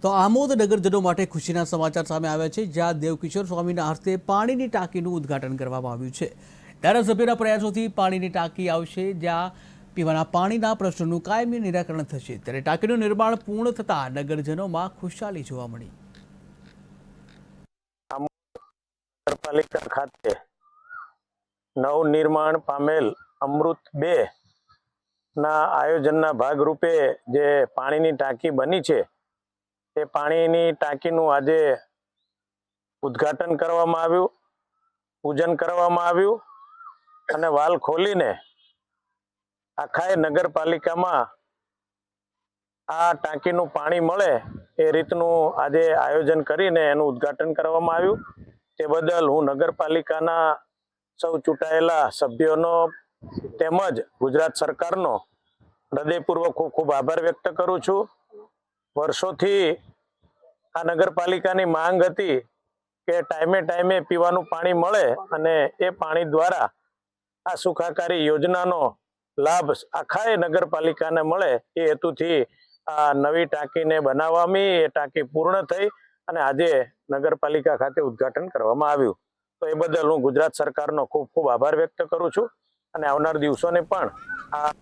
તો આમોદ નગરજનો માટે ખુશીના સમાચાર સામે આવ્યા છે, જ્યાં દેવકિશોર સ્વામીના હસ્તે પાણીની ટાંકીનું ઉદ્ઘાટન કરવામાં આવ્યું છે। ધારાસભ્યના પ્રયાસોથી પાણીની ટાંકી આવશે, જ્યાં પીવાના પાણીના પ્રશ્નોનું કાયમી નિરાકરણ થશે। ત્યારે ટાંકીનું નિર્માણ પૂર્ણ થતાં નગરજનોમાં ખુશાલી જોવા મળી। નગરપાલિકા ખાતે નવનિર્માણ પામેલ અમૃત 2 ના આયોજનના ભાગરૂપે જે પાણીની ટાંકી બની છે, તે પાણીની ટાંકીનું આજે ઉદ્ઘાટન કરવામાં આવ્યું, પૂજન કરવામાં આવ્યું અને વાલ ખોલીને આખા નગરપાલિકામાં આ ટાંકીનું પાણી મળે એ રીતનું આજે આયોજન કરીને એનું ઉદ્ઘાટન કરવામાં આવ્યું। તે બદલ હું નગરપાલિકાના સૌ ચૂંટાયેલા સભ્યોનો તેમજ ગુજરાત સરકારનો હૃદયપૂર્વક ખૂબ ખૂબ આભાર વ્યક્ત કરું છું। વર્ષોથી આ નગરપાલિકાની માંગ હતી કે ટાઈમે પીવાનું પાણી મળે અને એ પાણી દ્વારા આ સુખાકારી યોજનાનો લાભ આખા નગરપાલિકાને મળે એ હેતુથી આ નવી ટાંકીને બનાવવામાં એ ટાંકી પૂર્ણ થઈ અને આજે નગરપાલિકા ખાતે ઉદ્ઘાટન કરવામાં આવ્યું। તો એ બદલ હું ગુજરાત સરકારનો ખૂબ ખૂબ આભાર વ્યક્ત કરું છું અને આવનાર દિવસોને પણ આ